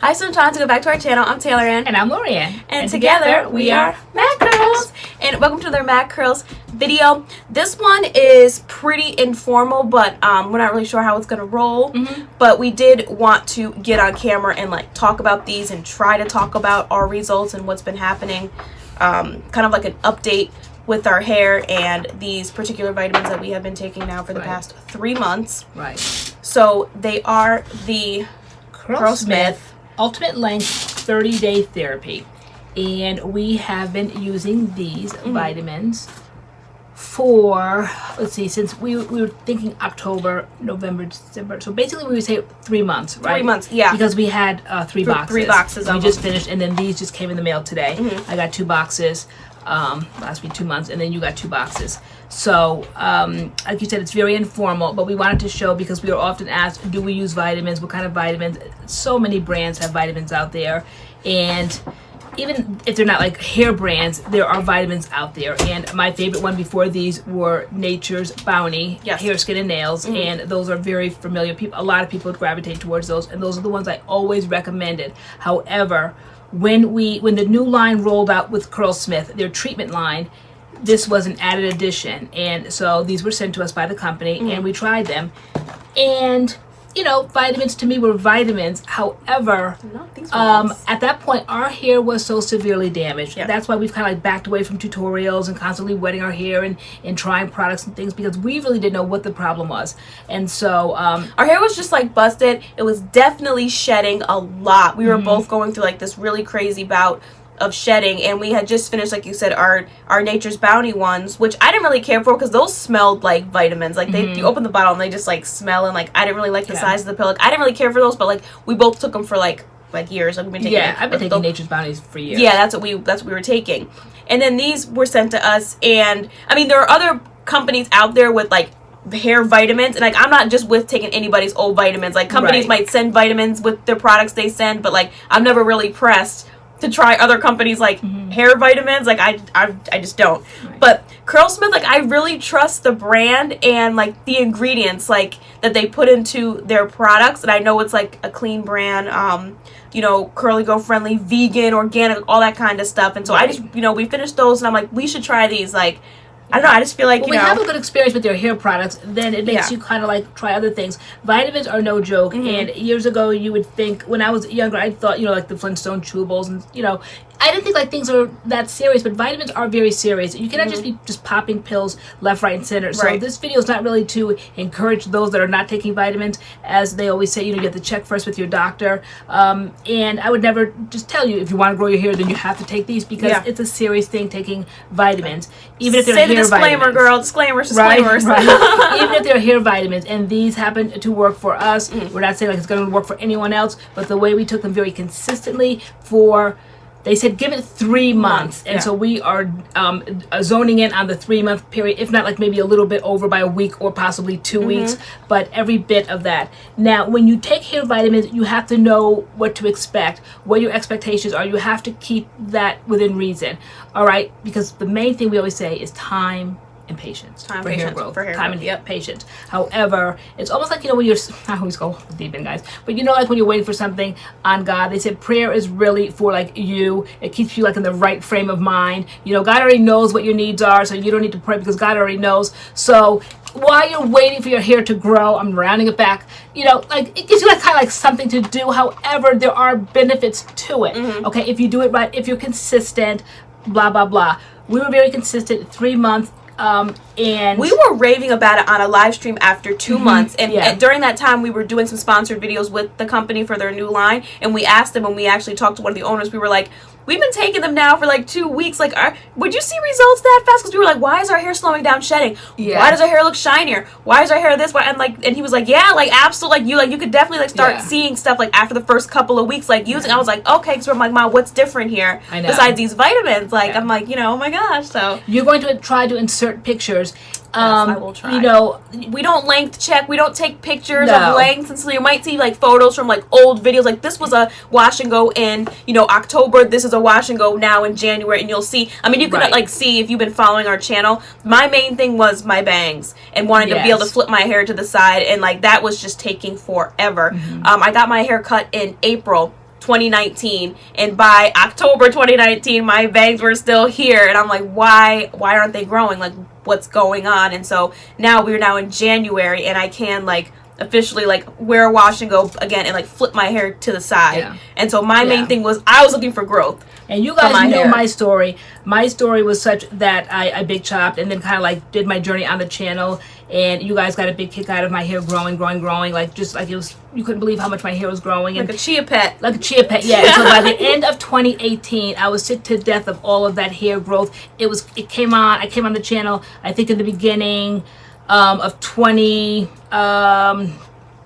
Hi, so time to go back to our channel. I'm Taylor Ann. And I'm Loriann. And together we are MADCURLs. And welcome to their MADCURLs video. This one is pretty informal, but we're not really sure how it's going to roll. But we did want to get on camera and like talk about these and try to talk about our results and what's been happening. Kind of like an update with our hair and these particular vitamins that we have been taking now for the past 3 months. Right. So they are the Curlsmith Ultimate Lengths 30-day therapy, and we have been using these vitamins for, let's see, since we were thinking October, November, December, so basically we would say 3 months, right? 3 months, yeah, because we had three boxes. 3 boxes we just finished, and then these just came in the mail today. I got 2 boxes last week, 2 months, and then you got 2 boxes. So like you said, it's very informal, but we wanted to show, because we are often asked, do we use vitamins, what kind of vitamins? So many brands have vitamins out there, and even if they're not like hair brands, there are vitamins out there. And my favorite one before these were Nature's Bounty, Hair, Skin, and Nails, and those are very familiar. A lot of people gravitate towards those, and those are the ones I always recommended. However, when the new line rolled out with Curlsmith, their treatment line, this was an added addition, and so these were sent to us by the company, and we tried them, and you know, vitamins to me were vitamins. However, not these ones. At that point, our hair was so severely damaged. That's why we've kind of like backed away from tutorials and constantly wetting our hair and trying products and things, because we really didn't know what the problem was. And so our hair was just like busted. It was definitely shedding a lot. We were both going through like this really crazy bout of shedding, and we had just finished, like you said, our Nature's Bounty ones, which I didn't really care for because those smelled like vitamins. Like you open the bottle and they just like smell, and like I didn't really like the size of the pill. Like I didn't really care for those, but like we both took them for like years. Like we've been taking I've been taking Nature's Bounties for years. Yeah, that's what we were taking. And then these were sent to us, and I mean there are other companies out there with like hair vitamins, and like I'm not just with taking anybody's old vitamins. Like companies might send vitamins with their products they send, but like I'm never really pressed to try other companies like hair vitamins. Like I just don't. But Curlsmith, like I really trust the brand and like the ingredients like that they put into their products, and I know it's like a clean brand, you know, curly girl friendly, vegan, organic, all that kind of stuff. And so I just, you know, we finished those, and I'm like, we should try these. Like I don't know, I just feel like, when we have a good experience with their hair products, then it makes you kind of like try other things. Vitamins are no joke, and years ago you would think, when I was younger, I thought, you know, like the Flintstone chewables, and you know, I didn't think like things are that serious, but vitamins are very serious. You cannot just be popping pills left, right, and center. So this video is not really to encourage those that are not taking vitamins. As they always say, you know, you have to check first with your doctor. And I would never just tell you, if you want to grow your hair, then you have to take these, because it's a serious thing taking vitamins. Even if they're hair disclaimer, vitamins. girl. Disclaimers. Right. Even if they're hair vitamins, and these happen to work for us. We're not saying like it's going to work for anyone else, but the way we took them very consistently for, they said give it 3 months, and so we are zoning in on the 3-month period, if not like maybe a little bit over by a week or possibly 2 weeks, but every bit of that. Now, when you take hair vitamins, you have to know what to expect, what your expectations are. You have to keep that within reason, all right? Because the main thing we always say is time and patience for hair growth. Time and patience. However, it's almost like, you know, when you're, I always go deep in, guys, but you know, like when you're waiting for something on God, they said prayer is really for like you. It keeps you like in the right frame of mind. You know, God already knows what your needs are, so you don't need to pray because God already knows. So while you're waiting for your hair to grow, I'm rounding it back, you know, like it gives you like kind of like something to do. However, there are benefits to it. Okay, if you do it right, if you're consistent, blah blah blah. We were very consistent, 3 months. And we were raving about it on a live stream after 2 months, and during that time we were doing some sponsored videos with the company for their new line, and we asked them, when we actually talked to one of the owners, we were like, we've been taking them now for like 2 weeks, like would you see results that fast? Because we were like, why is our hair slowing down shedding? Why does our hair look shinier? Why is our hair this way? And he was like, yeah, like absolutely, like you could definitely like start seeing stuff like after the first couple of weeks like using. I was like, okay, so I'm like, Mom, what's different here besides these vitamins? Like I'm like, you know, oh my gosh. So you're going to try to insert pictures. I will try. You know, we don't length check. We don't take pictures of lengths, and so you might see like photos from like old videos. Like this was a wash and go in, you know, October. This is a wash and go now in January, and you'll see. I mean, you can like see if you've been following our channel. My main thing was my bangs and wanting to be able to flip my hair to the side, and like that was just taking forever. I got my hair cut in April. 2019, and by October 2019 my bangs were still here, and I'm like, why aren't they growing? Like, what's going on? And so now we're now in January, and I can like officially like wear a wash and go again and like flip my hair to the side. Yeah. And so my main thing was I was looking for growth. And you guys know my story. My story was such that I big chopped and then kind of like did my journey on the channel, and you guys got a big kick out of my hair growing, like just like it was, you couldn't believe how much my hair was growing. Like a chia pet. Like a chia pet, yeah. And so by the end of 2018, I was sick to death of all of that hair growth. I came on the channel, I think in the beginning of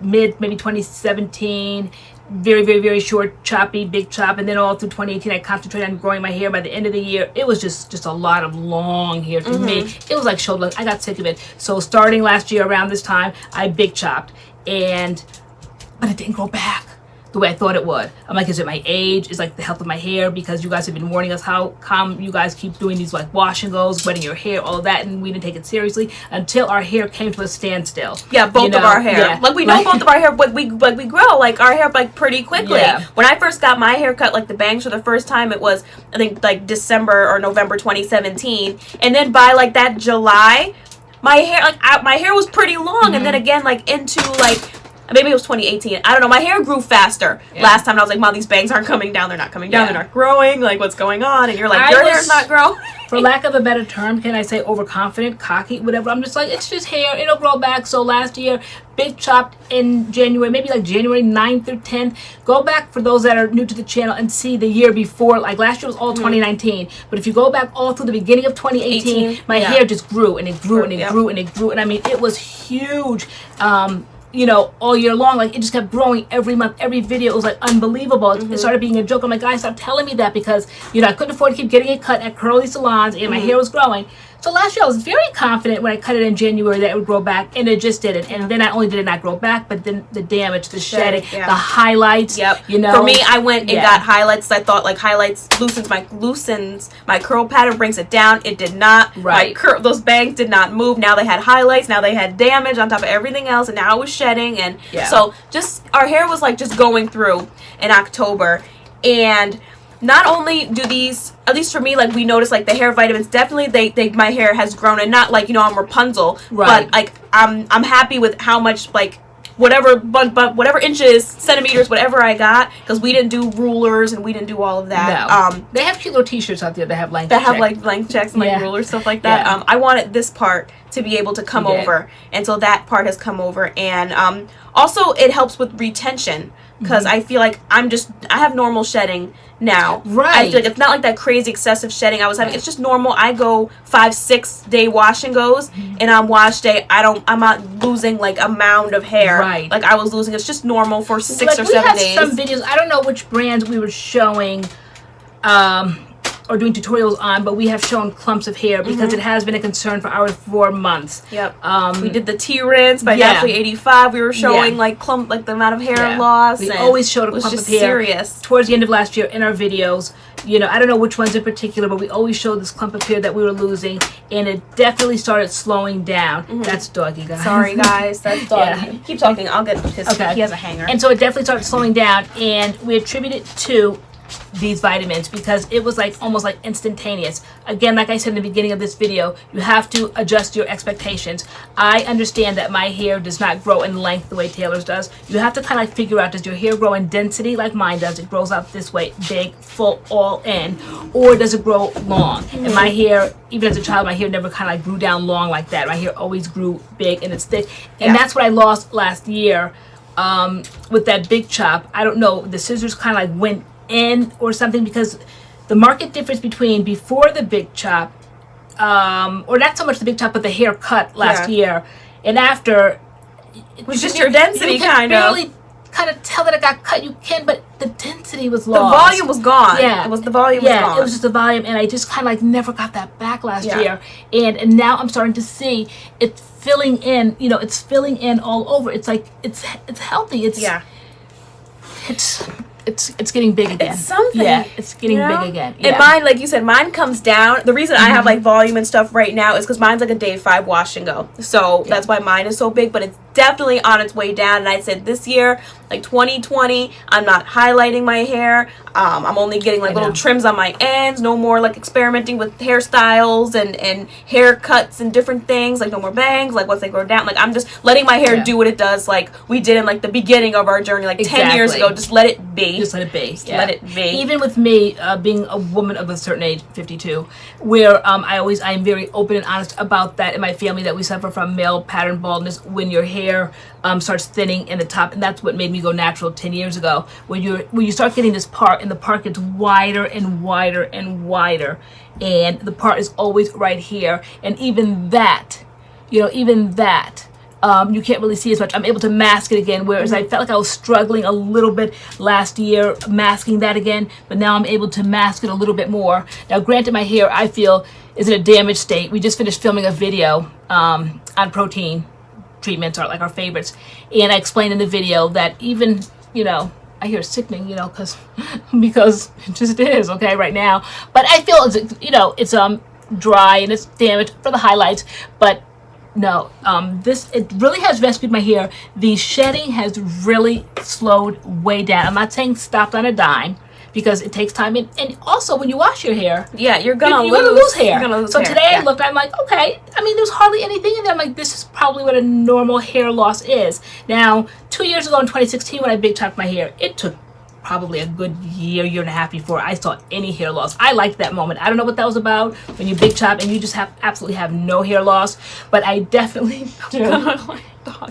maybe 2017, very, very, very short, choppy, big chop, and then all through 2018 I concentrated on growing my hair. By the end of the year, it was just a lot of long hair to me. It was like shoulder length. I got sick of it. So starting last year around this time, I big chopped, but it didn't grow back the way I thought it would. I'm like, is it my age? Is like the health of my hair? Because you guys have been warning us how come you guys keep doing these like wash and goes, wetting your hair, all of that, and we didn't take it seriously until our hair came to a standstill. Yeah, both of our hair. Yeah. Like we know both of our hair, but we grow like our hair like pretty quickly. Yeah. When I first got my hair cut, like the bangs for the first time, it was I think like December or November 2017, and then by like that July, my hair was pretty long, and then again like into like. Maybe it was 2018. I don't know. My hair grew faster last time. And I was like, Mom, these bangs aren't coming down. They're not coming down. They're not growing. Like, what's going on? And you're like, your hair's not growing. For lack of a better term, can I say overconfident, cocky, whatever. I'm just like, it's just hair. It'll grow back. So last year, big chopped in January, maybe like January 9th or 10th. Go back for those that are new to the channel and see the year before. Like last year was all 2019. But if you go back all through the beginning of 2018, my hair just grew and it grew and it grew and it grew. And I mean, it was huge. You know, all year long, like it just kept growing every month, every video. It was like unbelievable. It started being a joke. I'm like, guys, stop telling me that, because you know I couldn't afford to keep getting it cut at curly salons, and my hair was growing. So last year I was very confident when I cut it in January that it would grow back, and it just didn't. And then not only did it not grow back, but then the damage, the shedding, the highlights. You know, for me, I went and got highlights. I thought like highlights loosens my curl pattern, brings it down. It did not. Right. Those bangs did not move. Now they had highlights. Now they had damage on top of everything else, and now it was shedding. And so just our hair was like just going through in October, and. Not only do these, at least for me, like we notice like the hair vitamins, definitely they my hair has grown, and not like, you know, I'm Rapunzel, but like I'm happy with how much like whatever inches, centimeters, whatever I got, because we didn't do rulers and we didn't do all of that. No. They have cute little t-shirts out there that have length like length checks and like rulers, stuff like that. I wanted this part to be able to come over, and so that part has come over, and also it helps with retention, because I feel like I have normal shedding now. I feel like it's not like that crazy excessive shedding I was having. It's just normal. I go 5-6 day wash and goes, and on wash day I'm not losing like a mound of hair like I was losing. It's just normal for 6 or 7 days. We have some videos, I don't know which brands we were showing or doing tutorials on, but we have shown clumps of hair because it has been a concern for our 4 months. We did the tea rinse by Naturally 85. We were showing like the amount of hair loss. We always showed a clump of hair serious towards the end of last year in our videos. You know, I don't know which ones in particular, but we always showed this clump of hair that we were losing, and it definitely started slowing down. That's Doggy, guys. Sorry, guys. That's Doggy. Keep talking. I'll get his. He has a hanger. And so it definitely started slowing down, and we attribute it to these vitamins because it was like almost like instantaneous. Again, like I said in the beginning of this video, you have to adjust your expectations. I understand that my hair does not grow in length the way Taylor's does. You have to kind of like figure out, does your hair grow in density like mine does? It grows out this way, big, full, all in, or does it grow long? And my hair, even as a child, my hair never kind of like grew down long like that. My hair always grew big and it's thick, and that's what I lost last year with that big chop. I don't know, the scissors kind of like went in or something, because the market difference between before the big chop, or not so much the big chop, but the hair cut last year, and after, it was just your density kind of. You can barely kind of tell that it got cut. You can, but the density was lost. The volume was gone. The volume was gone. It was just the volume, and I just kind of like never got that back last year, and now I'm starting to see it filling in. You know, it's filling in all over. It's like it's healthy. It's getting big again. It's something. Yeah, it's getting big again. Yeah. And mine, like you said, mine comes down. The reason I have like volume and stuff right now is because mine's like a day 5 wash and go. So that's why mine is so big, but it's definitely on its way down. And I said this year, like 2020, I'm not highlighting my hair. I'm only getting like little trims on my ends. No more like experimenting with hairstyles and haircuts and different things. Like no more bangs. Like once they grow down, like I'm just letting my hair do what it does. Like we did in like the beginning of our journey, like 10 years ago. Just let it be. Just let it be. Just let it be. Even with me being a woman of a certain age, 52, where I'm very open and honest about that in my family, that we suffer from male pattern baldness when your hair starts thinning in the top, and that's what made me go natural 10 years ago. When you start getting this part, and the part gets wider and wider and wider, and the part is always right here, and even that, you can't really see as much. I'm able to mask it again, whereas I felt like I was struggling a little bit last year masking that again, but now I'm able to mask it a little bit more. Now, granted, my hair, I feel, is in a damaged state. We just finished filming a video on protein treatments, are like our favorites, and I explained in the video that even, I hear sickening, because it just is, okay, right now. But I feel, it's dry and it's damaged for the highlights, but no, it really has rescued my hair. The shedding has really slowed way down. I'm not saying stopped on a dime, because it takes time, and also when you wash your hair, you're gonna lose hair. So today I looked, I'm like, okay, there's hardly anything in there. I'm like, this is probably what a normal hair loss is. Now, 2 years ago in 2016, when I big chopped my hair, it took probably a good year and a half before I saw any hair loss. I liked that moment. I don't know what that was about, when you big chop and you just absolutely have no hair loss, but I definitely do.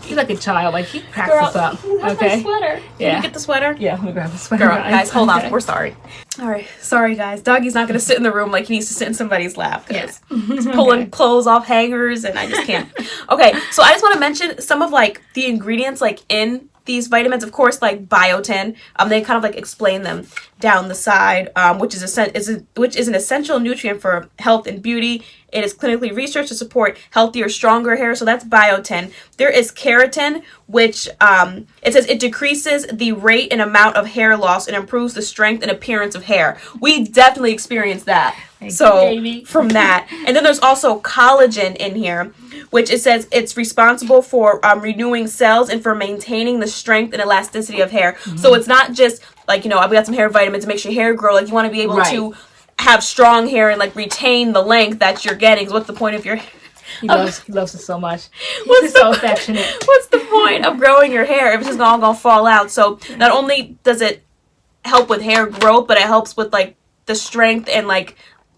He's like a child. Like, he cracks us up. Okay. My sweater. Yeah. Can you get the sweater? Yeah, let me grab the sweater. Girl, guys, hold on. We're sorry. All right. Sorry, guys. Doggy's not going to sit in the room like he needs to sit in somebody's lap. Yes. He's pulling clothes off hangers, and I just can't. Okay. So I just want to mention some of, like, the ingredients, like, in these vitamins. Of course, like biotin. They kind of like explain them down the side, which is an essential nutrient for health and beauty. It is clinically researched to support healthier, stronger hair. So that's biotin. There is keratin, which it says it decreases the rate and amount of hair loss and improves the strength and appearance of hair. We definitely experienced that. From that. And then there's also collagen in here, which it says it's responsible for renewing cells and for maintaining the strength and elasticity of hair. So it's not just like, we got some hair vitamins to make your hair grow. Like, you want to be able to have strong hair and like retain the length that you're getting. So what's the point of your hair? He loves us so much. He's so affectionate. What's the point of growing your hair if it's just all gonna fall out? So not only does it help with hair growth, but it helps with like the strength and like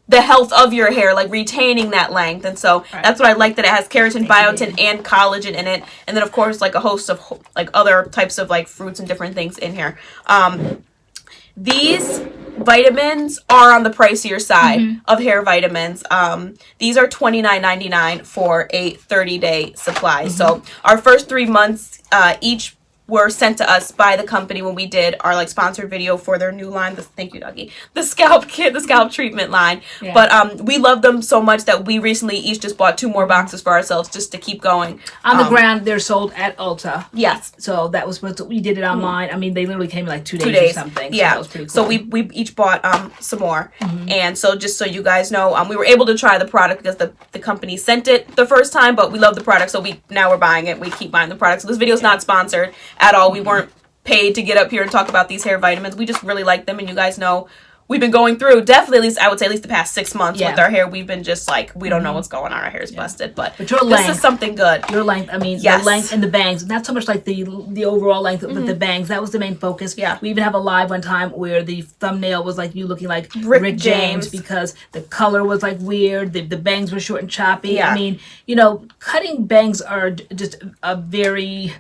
the health of your hair, like retaining that length. And so that's what I like, that it has keratin, biotin, and collagen in it. And then of course like a host of like other types of like fruits and different things in here. These vitamins are on the pricier side of hair vitamins. These are $29.99 for a 30-day supply. So our first 3 months each were sent to us by the company when we did our like sponsored video for their new line. Thank you, Doggy. The scalp kit, the scalp treatment line. Yeah. But we love them so much that we recently each just bought 2 more boxes for ourselves just to keep going. On the ground, they're sold at Ulta. Yes. So that was what we did it online. They literally came in like 2 days or something. Yeah. So that was pretty cool. So we each bought some more. And so just so you guys know, we were able to try the product because the company sent it the first time, but we love the product, so now we're buying it. We keep buying the product. So this video is not sponsored at all. We weren't paid to get up here and talk about these hair vitamins. We just really like them, and you guys know we've been going through, definitely, at least I would say, at least the past 6 months with our hair. We've been just like, we don't know what's going on. Our hair is busted, but your length, this is something good. Your length, the length and the bangs, not so much like the overall length, but the bangs. That was the main focus. Yeah. We even have a live one time where the thumbnail was like you looking like Rick James because the color was like weird. The bangs were short and choppy. Yeah. Cutting bangs are just a very...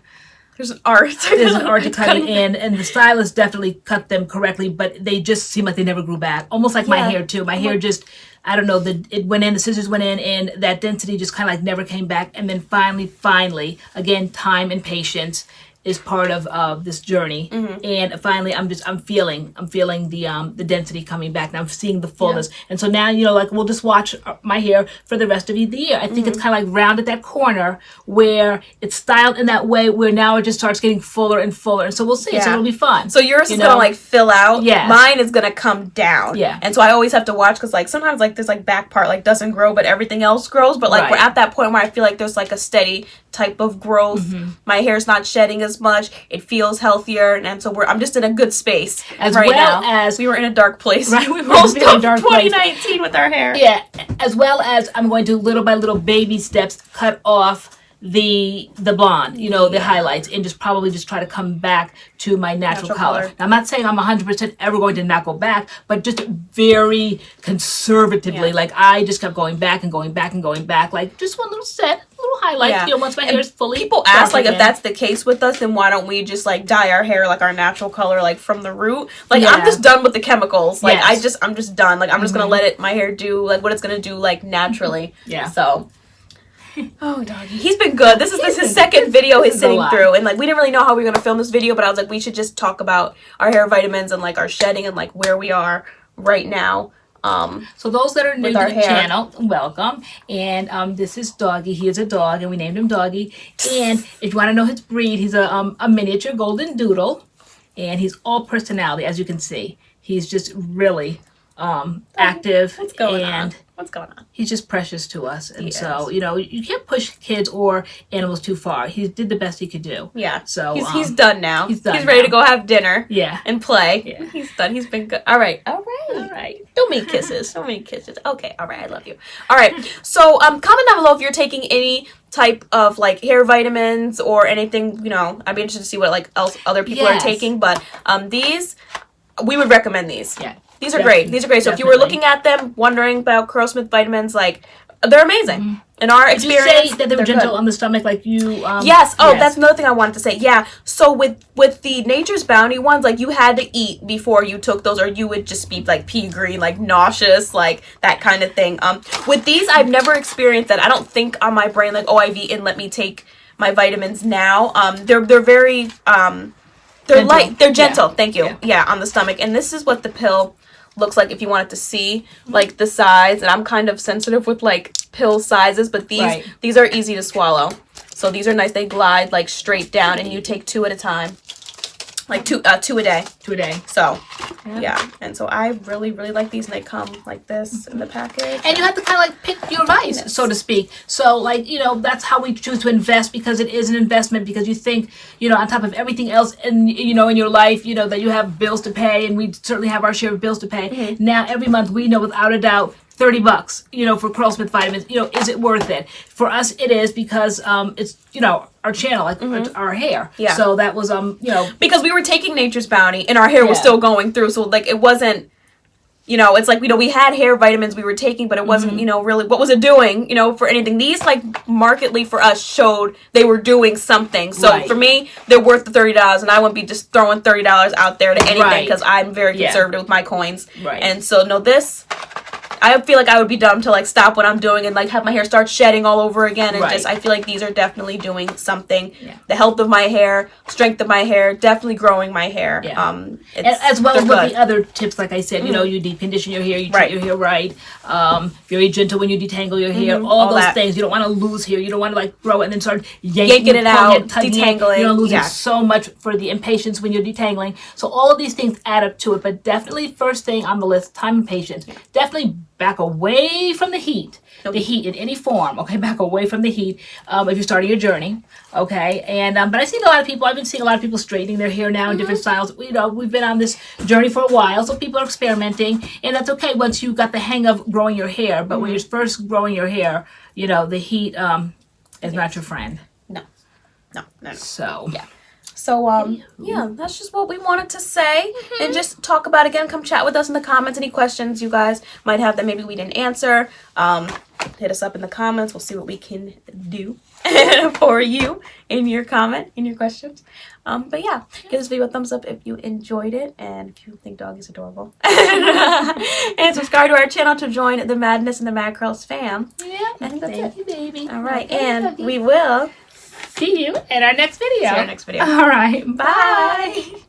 There's an art. There's an art to cutting in, and the stylist definitely cut them correctly, but they just seem like they never grew back. Almost like my hair, too. My hair just, I don't know, it went in, the scissors went in, and that density just kind of like never came back. And then finally, again, time and patience, is part of this journey. And finally, I'm feeling the density coming back. Now I'm seeing the fullness. And so now, like, we'll just watch my hair for the rest of the year. I think it's kind of like round at that corner where it's styled in that way where now it just starts getting fuller and fuller. And so we'll see. So it'll be fun. So yours is gonna like fill out. Yes. Mine is gonna come down. Yeah. And so I always have to watch because like sometimes like this like back part like doesn't grow, but everything else grows. But like we're at that point where I feel like there's like a steady type of growth. My hair's not shedding as much. It feels healthier, and so I'm just in a good space as we were in a dark place. Right, we were most in of a dark 2019 place. with our hair. Yeah, as well as I'm going to little by little baby steps cut off the blonde, the highlights, and just try to come back to my natural color. Now, I'm not saying I'm 100% ever going to not go back, but just very conservatively. Like I just kept going back and going back and going back, like just one little set, little highlight. Once my hair is fully. People ask like if that's the case with us, then why don't we just like dye our hair like our natural color, like from the root? Like I'm just done with the chemicals. Like I'm just done. Like I'm just gonna let my hair do like what it's gonna do like naturally. So. Oh, doggy. He's been good. This is his second video he's sitting through. And, like, we didn't really know how we were going to film this video, but I was like, we should just talk about our hair vitamins and, like, our shedding and, like, where we are right now. So those that are new to the channel, welcome. And this is Doggy. He is a dog, and we named him Doggy. And if you want to know his breed, he's a miniature golden doodle. And he's all personality, as you can see. He's just really active. What's going on? What's going on? He's just precious to us. And so, you can't push kids or animals too far. He did the best he could do. Yeah. So he's done now. He's ready to go have dinner. Yeah. And play. Yeah. He's done. He's been good. All right. Don't make kisses. Don't make kisses. Okay. All right. I love you. All right. So comment down below if you're taking any type of like hair vitamins or anything. I'd be interested to see what like else other people are taking. But these, we would recommend these. Yeah. These are great. These are great. So if you were looking at them, wondering about Curlsmith vitamins, like, they're amazing. In our experience, did you say that they were gentle on the stomach, like you? Yes. Oh, that's another thing I wanted to say. Yeah. So with the Nature's Bounty ones, like you had to eat before you took those, or you would just be like pea green, like nauseous, like that kind of thing. With these, I've never experienced that. I don't think on my brain like, oh, I've eaten. Let me take my vitamins now. They're very they're gentle. Light. They're gentle. Thank you. Yeah, on the stomach. And this is what the pill looks like if you wanted to see like the size. And I'm kind of sensitive with like pill sizes, but these are easy to swallow. So these are nice. They glide like straight down, and you take 2 at a time, like two a day. 2 a day. So yeah. And so I really like these, and they come like this in the package. And you have to kind of like pick your vice, so to speak. So like that's how we choose to invest, because it is an investment, because you think on top of everything else in in your life that you have bills to pay, and we certainly have our share of bills to pay. Now every month we know without a doubt $30 for Curlsmith vitamins. Is it worth it? For us it is, because it's our channel, like our hair. Yeah. So that was because we were taking Nature's Bounty and our hair was still going through, so like it wasn't it's like we had hair vitamins we were taking, but it wasn't really what was it doing for anything. These like markedly for us showed they were doing something. So for me, they're worth the $30, and I wouldn't be just throwing $30 out there to anything, because I'm very conservative with my coins. And so this, I feel like I would be dumb to like stop what I'm doing and like have my hair start shedding all over again. And just, I feel like these are definitely doing something. Yeah. The health of my hair, strength of my hair, definitely growing my hair. Yeah. As well as with the other tips, like I said, you deep condition your hair, you treat your hair right. Very gentle when you detangle your hair. All those things. You don't want to lose hair. You don't want to like grow it and then start yanking it out, detangling. You're losing so much for the impatience when you're detangling. So all of these things add up to it. But definitely first thing on the list, time and patience. Definitely back away from the heat. The heat in any form, okay? Back away from the heat if you're starting your journey, okay? And but I've been seeing a lot of people straightening their hair now in different styles. We've been on this journey for a while, so people are experimenting, and that's okay once you got the hang of growing your hair. But when you're first growing your hair, the heat is not your friend. No. So yeah. So, yeah, that's just what we wanted to say and just talk about. Again, come chat with us in the comments. Any questions you guys might have that maybe we didn't answer, hit us up in the comments. We'll see what we can do for you in your questions. But yeah, give this video a thumbs up if you enjoyed it, and if you think Doggy's adorable. And subscribe to our channel to join the madness and the MADCURLS fam. Yeah, I think that's it. Thank you, baby. All right, and we will see you in our next video. See you in our next video. All right. Bye.